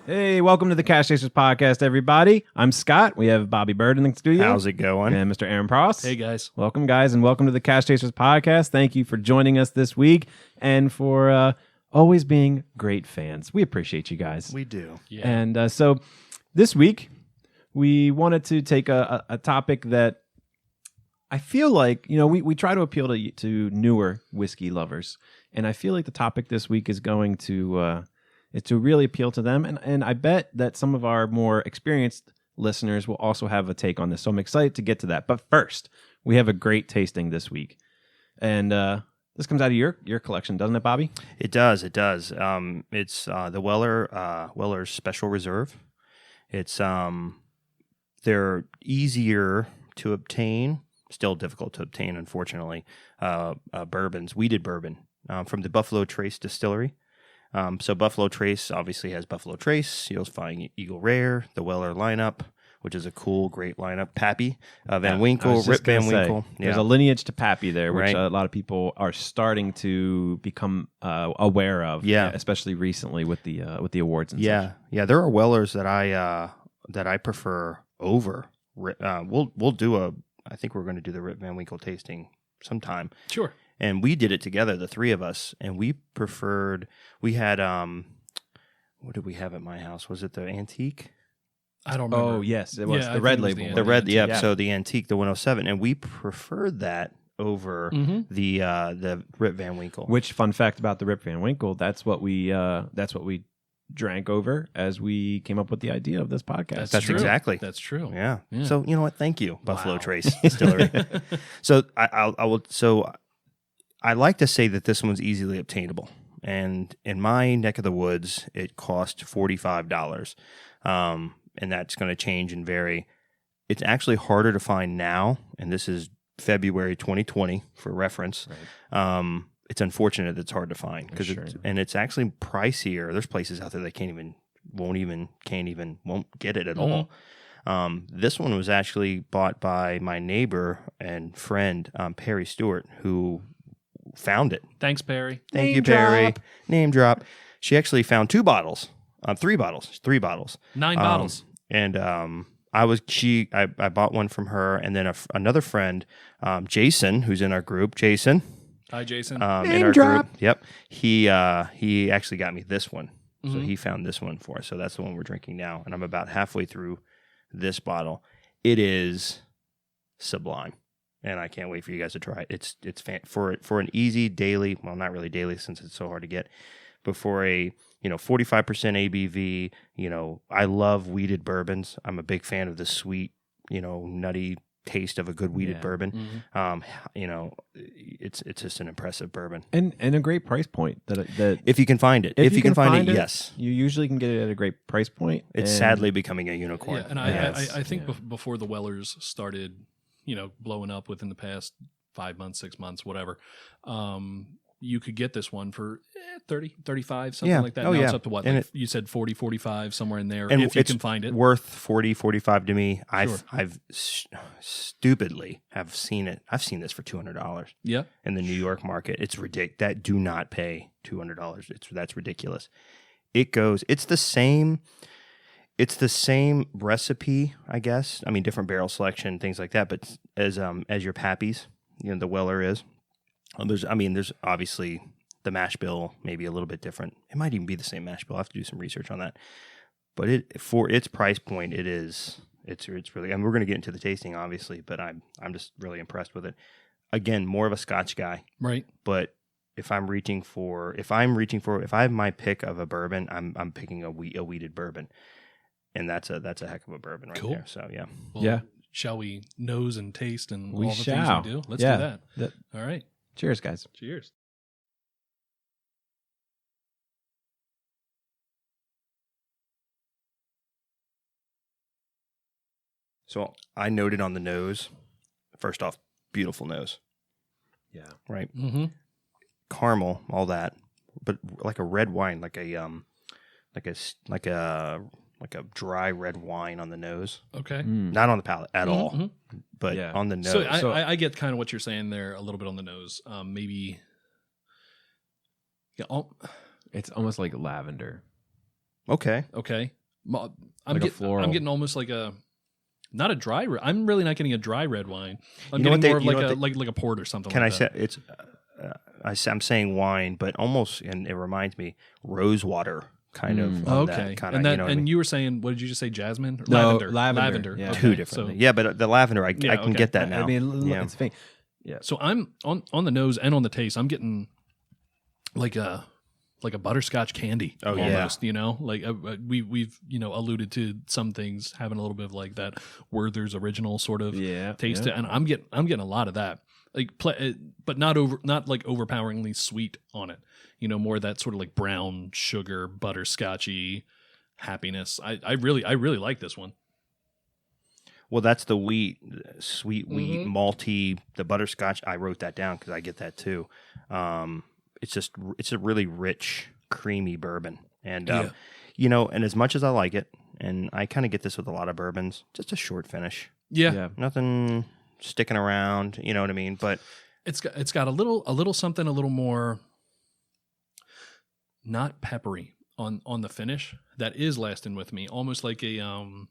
Hey, welcome to the Cash Chasers podcast, everybody. I'm Scott. We have Bobby Bird in the studio. How's it going? And Mr. Aaron Pross. Hey, guys. Welcome, guys, and welcome to the Cash Chasers podcast. Thank you for joining us this week and for always being great fans. We appreciate you guys. We do. Yeah. And so this week, we wanted to take a topic that I feel like, we try to appeal to newer whiskey lovers. And I feel like the topic this week is going to really appeal to them. And I bet that some of our more experienced listeners will also have a take on this. So I'm excited to get to that. But first, we have a great tasting this week. And this comes out of your collection, doesn't it, Bobby? It does. It's the Weller's Special Reserve. It's they're easier to obtain, still difficult to obtain, unfortunately. Bourbons, weeded bourbon from the Buffalo Trace Distillery. So Buffalo Trace obviously has Buffalo Trace. You'll find Eagle Rare, the Weller lineup, which is a cool, great lineup. Pappy, Van Winkle, Rip Van Winkle. There's a lineage to Pappy there, which a lot of people are starting to become aware of. Yeah, especially recently with the awards and such. Yeah. There are Wellers that I prefer over. We'll do I think we're going to do the Rip Van Winkle tasting sometime. Sure. And we did it together, the three of us, and we had, what did we have at my house? Was it the Antique? I don't remember. Oh, yes, it was the red label. The red, so the Antique, the 107, and we preferred that over the Rip Van Winkle. Which, fun fact about the Rip Van Winkle, that's what we drank over as we came up with the idea of this podcast. That's exactly. That's true. Yeah. So, you know what? Thank you, Buffalo Trace Distillery. So I like to say that this one's easily obtainable. And in my neck of the woods, it cost $45. And that's going to change and vary. It's actually harder to find now, and this is February 2020 for reference. Right. It's unfortunate that it's hard to find because it's actually pricier. There's places out there that won't get it at all. This one was actually bought by my neighbor and friend, Perry Stewart, who found it. Thanks, Perry. Thank you, Perry. Name drop. She actually found three bottles. 9 bottles. And I bought one from her, and then another friend, Jason, who's in our group. Jason. Hi, Jason. Name drop. Group. Yep. He actually got me this one. So he found this one for us. So that's the one we're drinking now. And I'm about halfway through this bottle. It is sublime. And I can't wait for you guys to try it. It's for an easy daily, well, not really daily since it's so hard to get, but for a 45% ABV. I love weeded bourbons. I'm a big fan of the sweet, nutty taste of a good weeded bourbon. It's just an impressive bourbon and a great price point. That if you can find it, if you can find it, yes, you usually can get it at a great price point. It's sadly becoming a unicorn. Yeah, and I think before the Wellers started, blowing up within the past 5 months, 6 months, whatever, you could get this one for 30, 35, something like that. Now it's up to what? Like you said 40, 45, somewhere in there, and if you can find it. Worth 40, 45 to me. I've stupidly have seen it. I've seen this for $200. Yeah. In the New York market. It's ridiculous. That do not pay $200. That's ridiculous. It's the same recipe, I guess. I mean, different barrel selection, things like that. But as your Pappy's, the Weller is. There's obviously the mash bill maybe a little bit different. It might even be the same mash bill. I'll have to do some research on that. But for its price point, it's really. And we're going to get into the tasting, obviously. But I'm just really impressed with it. Again, more of a Scotch guy, right? But if I have my pick of a bourbon, I'm picking a wheated bourbon. And that's a heck of a bourbon right there. So, yeah. Well, shall we nose and taste and all the things we do? Let's do that. All right. Cheers, guys. Cheers. So I noted on the nose, first off, beautiful nose. Yeah. Right? Mm-hmm. Caramel, all that. But like a red wine, like a dry red wine on the nose. Okay. Not on the palate at all, but on the nose. So I get kind of what you're saying there a little bit on the nose. Maybe. Yeah. It's almost like lavender. Okay. I'm getting almost like not a dry. I'm really not getting a dry red wine. I'm getting more of like a port or something. Can like I that. say it's? I'm saying wine, but almost, and it reminds me rosewater kind of. Okay, that kind and of. You know what I mean? You were saying, what did you just say? Jasmine, No, lavender. lavender. Yeah. Okay, Two different. Yeah, but the lavender, I can get that now. I mean, yeah. it's faint. Yeah. So I'm on the nose and on the taste. I'm getting like a butterscotch candy. Oh, almost, you know, like we've alluded to some things having a little bit of like that Werther's original sort of taste, and I'm getting a lot of that, like, but not like overpoweringly sweet on it. You know, more of that sort of like brown sugar butterscotchy happiness. I really like this one. Well, that's the sweet wheat, malty, the butterscotch. I wrote that down because I get that too. It's a really rich, creamy bourbon. And, and as much as I like it, and I kind of get this with a lot of bourbons, just a short finish. Yeah. Nothing sticking around, you know what I mean? But it's got a little something, a little more not peppery on the finish that is lasting with me. Almost like a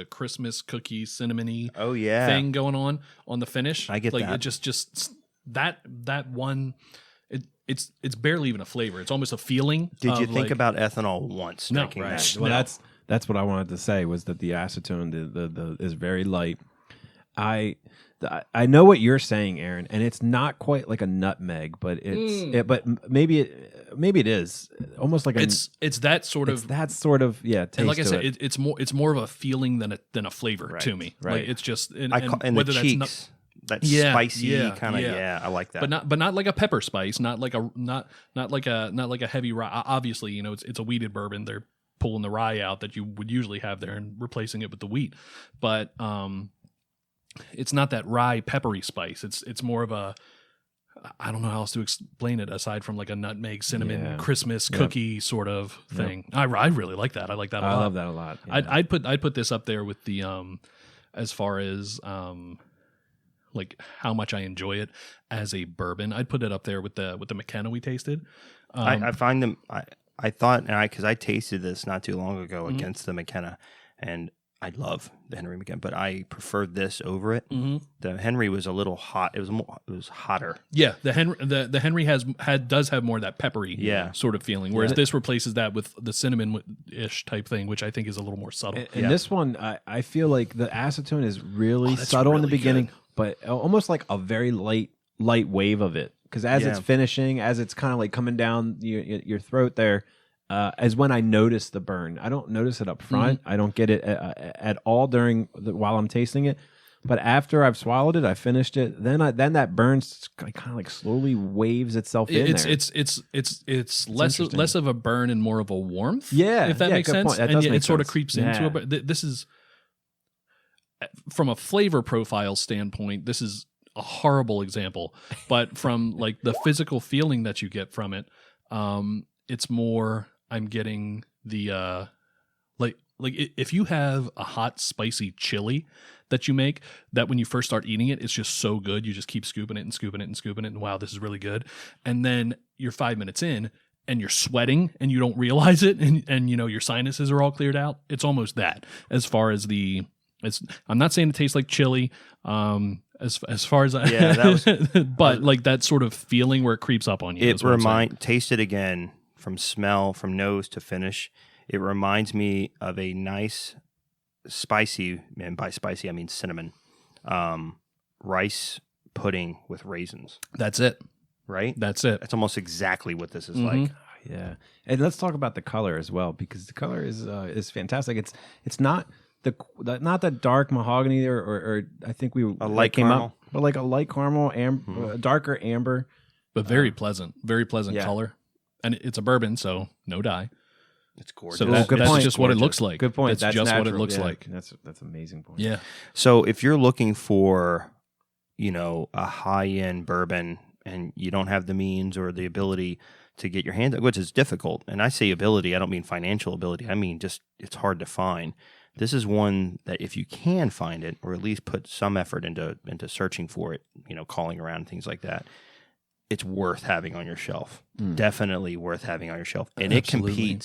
Christmas cookie cinnamony thing going on the finish. I get like that. It just that one. It's barely even a flavor. It's almost a feeling. Did you think about ethanol once? No, drinking right. that? Well, that's what I wanted to say was that the acetone the is very light. I know what you're saying, Aaron, and it's not quite like a nutmeg, but but maybe it is almost like it's that sort of taste. And like I said, it. it's more of a feeling than a flavor to me. Right. Like it's just and whether the cheeks. That spicy kind of I like that. But not like a pepper spice, not like a heavy rye. Obviously, it's a wheated bourbon. They're pulling the rye out that you would usually have there and replacing it with the wheat. But it's not that rye peppery spice. It's more of a, I don't know how else to explain it aside from like a nutmeg cinnamon Christmas cookie sort of thing. I really like that. I like that a lot. I love that a lot. Yeah. I'd put this up there with the as far as like how much I enjoy it as a bourbon. I'd put it up there with the McKenna we tasted. I find them. I thought, because I tasted this not too long ago against the McKenna, and I love the Henry McKenna, but I preferred this over it. The Henry was a little hot. It was hotter. Yeah, the Henry does have more of that peppery sort of feeling, whereas this replaces that with the cinnamon-ish type thing, which I think is a little more subtle. And this one, I feel like the acetone is really subtle in the beginning, but almost like a very light wave of it. Because as it's finishing, as it's kind of like coming down your throat there, is when I notice the burn. I don't notice it up front. I don't get it at all while I'm tasting it. But after I've swallowed it, I finished it. Then that burn kind of like slowly waves itself in there. It's less of a burn and more of a warmth. Yeah, if that makes sense. Point. That does make it sort of sense. creeps into it. But this is, from a flavor profile standpoint, this is a horrible example. But from like the physical feeling that you get from it, it's more. I'm getting the like if you have a hot spicy chili that you make, that when you first start eating it, it's just so good. You just keep scooping it and scooping it and scooping it, and wow, this is really good. And then you're 5 minutes in and you're sweating and you don't realize it, and your sinuses are all cleared out. It's almost that as far as I'm not saying it tastes like chili. As far as but like that sort of feeling where it creeps up on you. Taste it again. From smell, from nose to finish, it reminds me of a nice spicy, and by spicy I mean cinnamon, rice pudding with raisins. That's it. Right? That's it. That's almost exactly what this is like. Yeah. And let's talk about the color as well, because the color is fantastic. It's not not that dark mahogany or I think a light caramel, but like a light caramel, darker amber, but very pleasant color. And it's a bourbon, so no dye. It's gorgeous. So that's just what it looks like. Good point. That's just natural. what it looks like. That's an amazing point. Yeah. So if you're looking for, a high-end bourbon and you don't have the means or the ability to get your hands, which is difficult, and I say ability, I don't mean financial ability. I mean just it's hard to find. This is one that if you can find it, or at least put some effort into searching for it, calling around and things like that, it's worth having on your shelf. Definitely worth having on your shelf. And Absolutely.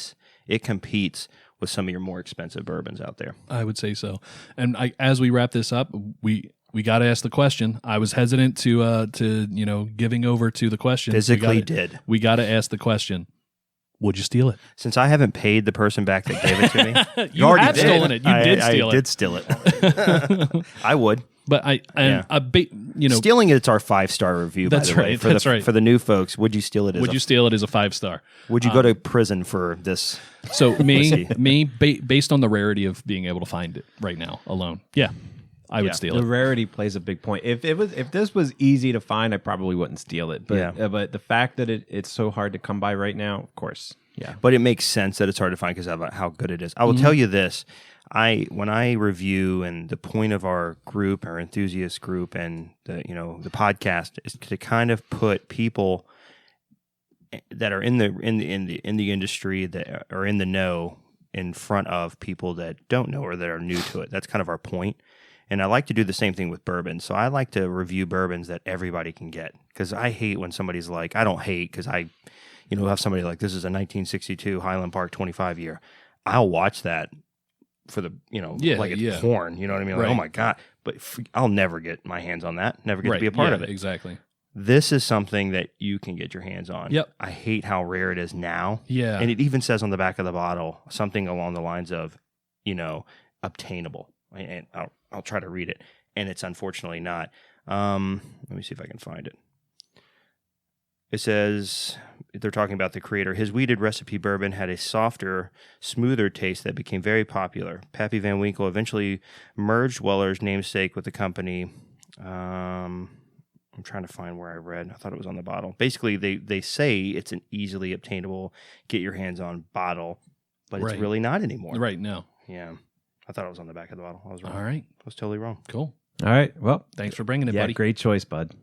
it competes with some of your more expensive bourbons out there. I would say so. And as we wrap this up, we got to ask the question. I was hesitant to giving over to the question. We got to ask the question. Would you steal it? Since I haven't paid the person back that gave it to me, you already have stolen it. You did steal it. I did steal it. I would. But stealing it's our 5-star review. That's right. That's right. For the new folks, would you steal it? Would you steal it as a 5-star? Would you go to prison for this? So based on the rarity of being able to find it right now alone, I would steal it. The rarity plays a big point. If this was easy to find, I probably wouldn't steal it. But but the fact that it's so hard to come by right now, of course, yeah. But it makes sense that it's hard to find because of how good it is. I will tell you this. When I review, and the point of our group, our enthusiast group, and the podcast is to kind of put people that are in the industry that are in the know in front of people that don't know or that are new to it. That's kind of our point. And I like to do the same thing with bourbon. So I like to review bourbons that everybody can get, because I hate when somebody's like, I don't hate because I have somebody like, this is a 1962 Highland Park 25 year. I'll watch that for the, like it's porn, you know what I mean? Like, right. Oh my God. But I'll never get my hands on that. Never get to be a part of it. Exactly. This is something that you can get your hands on. Yep. I hate how rare it is now. Yeah. And it even says on the back of the bottle something along the lines of, obtainable. And I'll try to read it. And it's unfortunately not. Let me see if I can find it. It says, they're talking about the creator. His weeded recipe bourbon had a softer, smoother taste that became very popular. Pappy Van Winkle eventually merged Weller's namesake with the company. I'm trying to find where I read. I thought it was on the bottle. Basically, they say it's an easily obtainable, get your hands on bottle, but it's really not anymore. Right, no. Yeah. I thought it was on the back of the bottle. I was wrong. All right. I was totally wrong. Cool. All right. Well, thanks for bringing it, buddy. Great choice, bud.